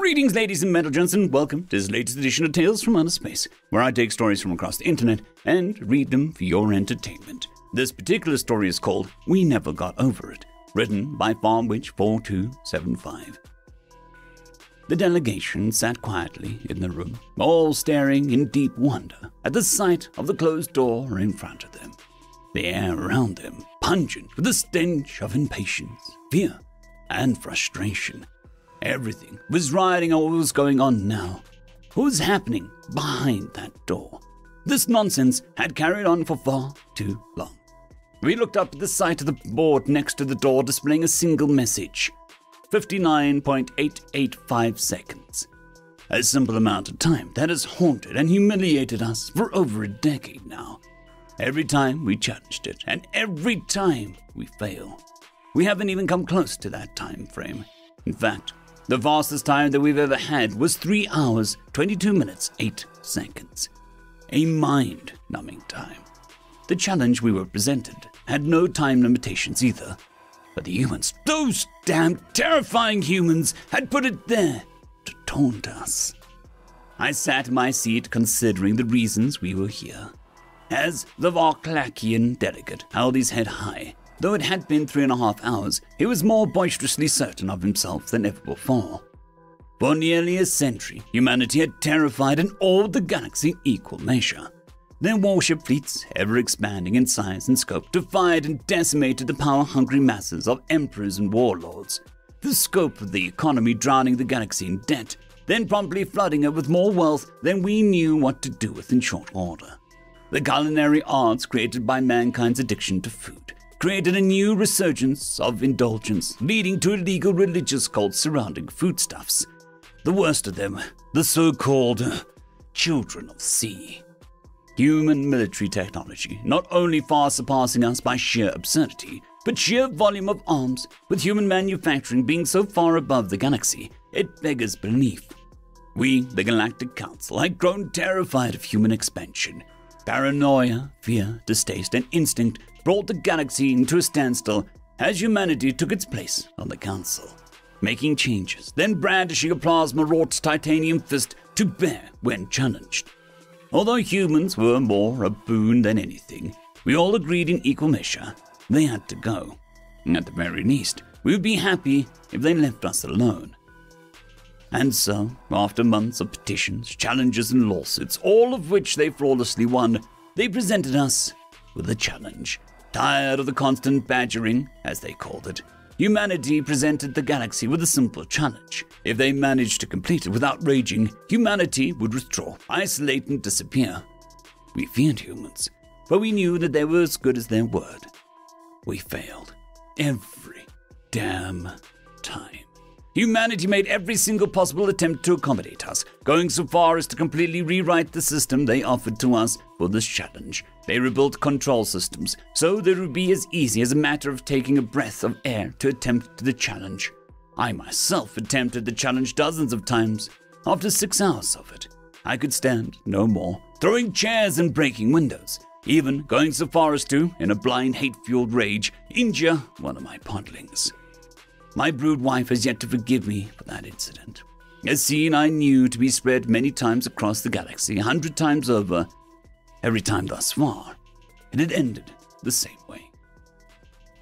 Greetings, ladies and gentlemen, and welcome to this latest edition of Tales from Outer Space, where I take stories from across the internet and read them for your entertainment. This particular story is called We Never Got Over It, written by FarmWitch4275. The delegation sat quietly in the room, all staring in deep wonder at the sight of the closed door in front of them. The air around them pungent with the stench of impatience, fear, and frustration. Everything was riding on what was going on now. What was happening behind that door? This nonsense had carried on for far too long. We looked up at the sight of the board next to the door displaying a single message. 59.885 seconds. A simple amount of time that has haunted and humiliated us for over a decade now. Every time we challenged it, and every time we fail. We haven't even come close to that time frame. In fact, the fastest time that we've ever had was 3 hours, 22 minutes, 8 seconds. A mind-numbing time. The challenge we were presented had no time limitations either. But the humans, those damn terrifying humans, had put it there to taunt us. I sat in my seat considering the reasons we were here. As the Varklakian delegate held his head high, though it had been 3.5 hours, he was more boisterously certain of himself than ever before. For nearly a century, humanity had terrified and awed the galaxy in equal measure. Their warship fleets, ever expanding in size and scope, defied and decimated the power-hungry masses of emperors and warlords. The scope of the economy drowning the galaxy in debt, then promptly flooding it with more wealth than we knew what to do with in short order. The culinary arts created by mankind's addiction to food created a new resurgence of indulgence, leading to illegal religious cults surrounding foodstuffs. The worst of them, the so-called children of sea. Human military technology, not only far surpassing us by sheer absurdity, but sheer volume of arms, with human manufacturing being so far above the galaxy, it beggars belief. We, the Galactic Council, had grown terrified of human expansion. Paranoia, fear, distaste, and instinct brought the galaxy into a standstill as humanity took its place on the Council, making changes, then brandishing a plasma-wrought titanium fist to bear when challenged. Although humans were more a boon than anything, we all agreed in equal measure they had to go. At the very least, we would be happy if they left us alone. And so, after months of petitions, challenges, and lawsuits, all of which they flawlessly won, they presented us with a challenge. Tired of the constant badgering, as they called it, humanity presented the galaxy with a simple challenge. If they managed to complete it without raging, humanity would withdraw, isolate, and disappear. We feared humans, but we knew that they were as good as their word. We failed. Every damn time. Humanity made every single possible attempt to accommodate us, going so far as to completely rewrite the system they offered to us for this challenge. They rebuilt control systems, so that it would be as easy as a matter of taking a breath of air to attempt the challenge. I myself attempted the challenge dozens of times. After 6 hours of it, I could stand no more, throwing chairs and breaking windows, even going so far as to, in a blind hate-fueled rage, injure one of my podlings. My brood wife has yet to forgive me for that incident. A scene I knew to be spread many times across the galaxy, 100 times over. Every time thus far, it had ended the same way.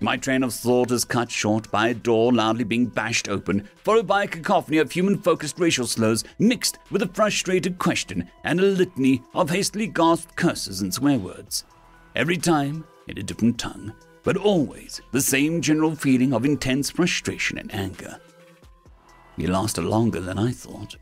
My train of thought is cut short by a door loudly being bashed open, followed by a cacophony of human-focused racial slurs mixed with a frustrated question and a litany of hastily gasped curses and swear words. Every time in a different tongue, but always the same general feeling of intense frustration and anger. He lasted longer than I thought.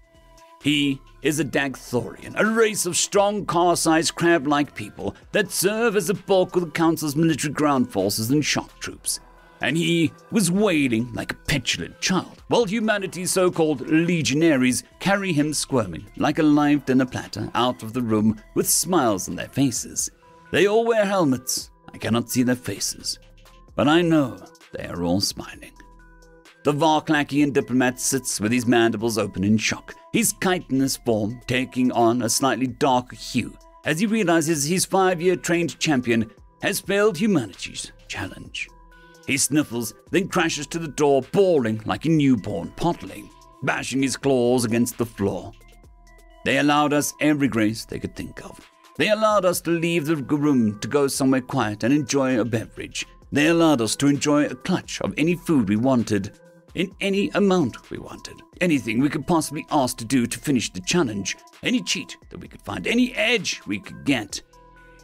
He is a Dagthorian, a race of strong car-sized crab-like people that serve as the bulk of the Council's military ground forces and shock troops. And he was wailing like a petulant child, while humanity's so-called legionaries carry him squirming like a live dinner platter out of the room with smiles on their faces. They all wear helmets. I cannot see their faces, but I know they are all smiling. The Varklakian diplomat sits with his mandibles open in shock, his chitinous form taking on a slightly darker hue as he realizes his 5-year trained champion has failed humanity's challenge. He sniffles, then crashes to the door, bawling like a newborn podling. bashing his claws against the floor. They allowed us every grace they could think of. They allowed us to leave the room to go somewhere quiet and enjoy a beverage. They allowed us to enjoy a clutch of any food we wanted, in any amount we wanted. Anything we could possibly ask to do to finish the challenge. Any cheat that we could find. Any edge we could get.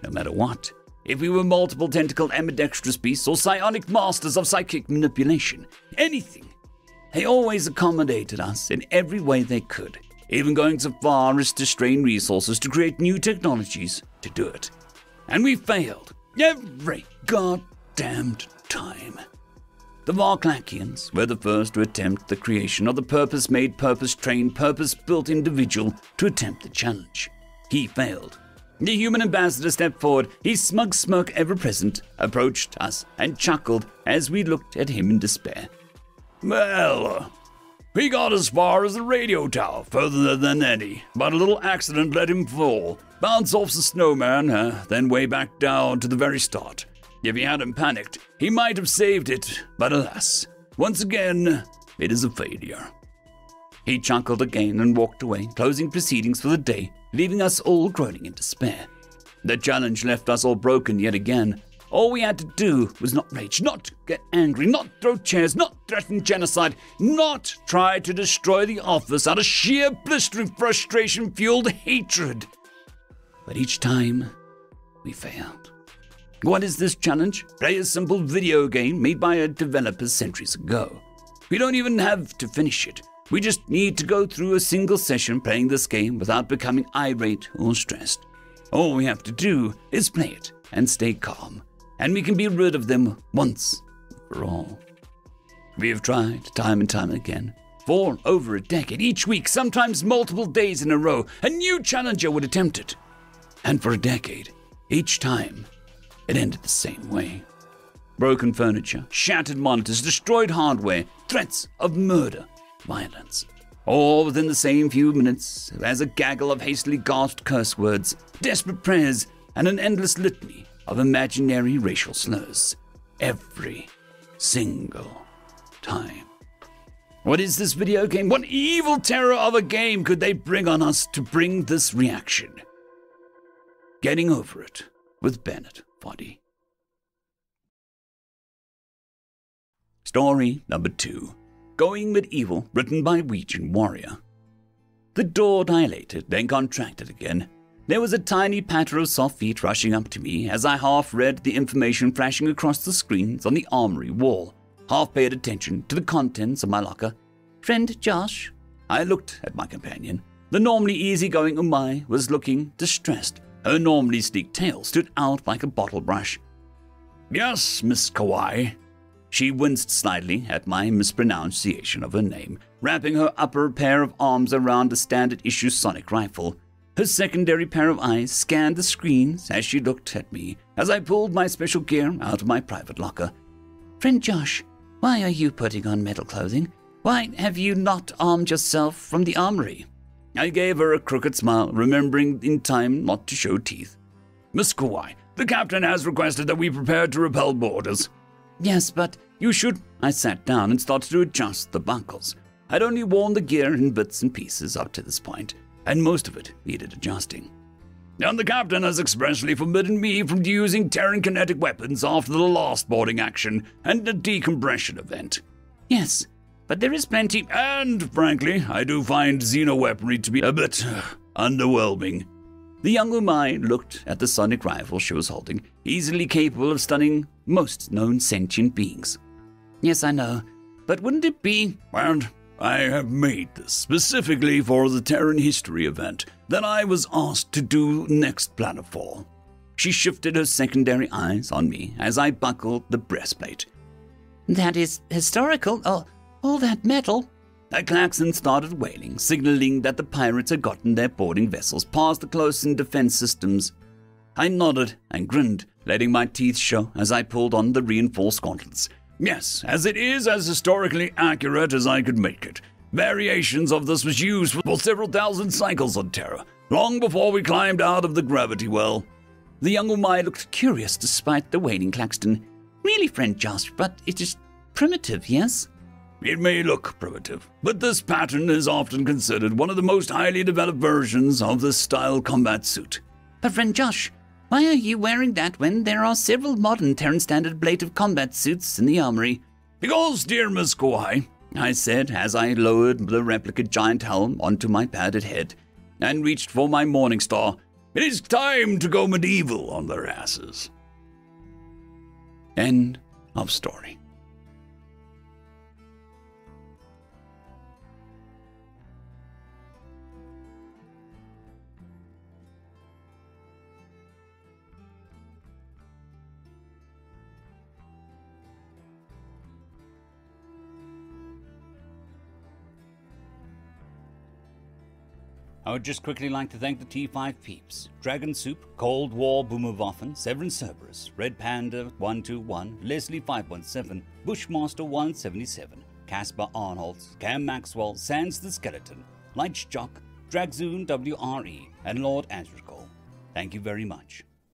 No matter what. If we were multiple tentacled ambidextrous beasts or psionic masters of psychic manipulation. Anything. They always accommodated us in every way they could. Even going so far as to strain resources to create new technologies to do it. And we failed. Every goddamned time. The Varklakians were the first to attempt the creation of the purpose-made, purpose-trained, purpose-built individual to attempt the challenge. He failed. The human ambassador stepped forward, his smug smirk ever present, approached us and chuckled as we looked at him in despair. Well, we got as far as the radio tower, further than any, but a little accident let him fall, bounce off the snowman, then way back down to the very start. If he hadn't panicked, he might have saved it, but alas, once again, it is a failure. He chuckled again and walked away, closing proceedings for the day, leaving us all groaning in despair. The challenge left us all broken yet again. All we had to do was not rage, not get angry, not throw chairs, not threaten genocide, not try to destroy the office out of sheer blistering frustration-fueled hatred. But each time, we failed. What is this challenge? Play a simple video game made by a developer centuries ago. We don't even have to finish it. We just need to go through a single session playing this game without becoming irate or stressed. All we have to do is play it and stay calm, and we can be rid of them once for all. We have tried time and time again. For over a decade, each week, sometimes multiple days in a row, a new challenger would attempt it. And for a decade, each time, it ended the same way. Broken furniture, shattered monitors, destroyed hardware, threats of murder, violence. All within the same few minutes, as a gaggle of hastily gasped curse words, desperate prayers, and an endless litany of imaginary racial slurs. Every single time. What is this video game? What evil terror of a game could they bring on us to bring this reaction? Getting Over It with Bennett Foddy. Story number 2. Going Medieval, written by WegianWarrior. The door dilated, then contracted again. There was a tiny patter of soft feet rushing up to me as I half read the information flashing across the screens on the armory wall, half paid attention to the contents of my locker. Friend Josh? I looked at my companion. The normally easygoing Umai was looking distressed. Her normally sleek tail stood out like a bottle brush. Yes, Miss Kawaii. She winced slightly at my mispronunciation of her name, wrapping her upper pair of arms around a standard-issue sonic rifle. Her secondary pair of eyes scanned the screens as she looked at me as I pulled my special gear out of my private locker. Friend Josh, why are you putting on metal clothing? Why have you not armed yourself from the armory? I gave her a crooked smile, remembering in time not to show teeth. Miss Kawaii, the captain has requested that we prepare to repel boarders. Yes, but you should. I sat down and started to adjust the buckles. I'd only worn the gear in bits and pieces up to this point, and most of it needed adjusting. And the captain has expressly forbidden me from using Terran kinetic weapons after the last boarding action and the decompression event. Yes, but there is plenty. And, frankly, I do find xeno-weaponry to be a bit underwhelming. The young Umai looked at the sonic rifle she was holding, easily capable of stunning most known sentient beings. Yes, I know, but wouldn't it be... And I have made this specifically for the Terran history event that I was asked to do next planetfall. She shifted her secondary eyes on me as I buckled the breastplate. That is historical, all that metal. A klaxon started wailing, signaling that the pirates had gotten their boarding vessels past the close-in defense systems. I nodded and grinned, letting my teeth show as I pulled on the reinforced gauntlets. Yes, as it is as historically accurate as I could make it. Variations of this was used for several thousand cycles on Terra, long before we climbed out of the gravity well. The young Umai looked curious despite the wailing klaxon. Really, friend Josh, but it is primitive, yes? It may look primitive, but this pattern is often considered one of the most highly developed versions of the style combat suit. But friend Josh, why are you wearing that when there are several modern Terran standard ablative combat suits in the armory? Because, dear Miss Kauai, I said as I lowered the replicate giant helm onto my padded head and reached for my morning star, it is time to go medieval on their asses. End of story. I would just quickly like to thank the T5 peeps: Dragon Soup, Cold War Boomerwaffen, Severin Cerberus, Red Panda 121, Leslie 517, Bushmaster 177, Caspar Arnholtz, Cam Maxwell, Sans the Skeleton, Lightjock, Dragzoon WRE, and Lord Azrakal. Thank you very much.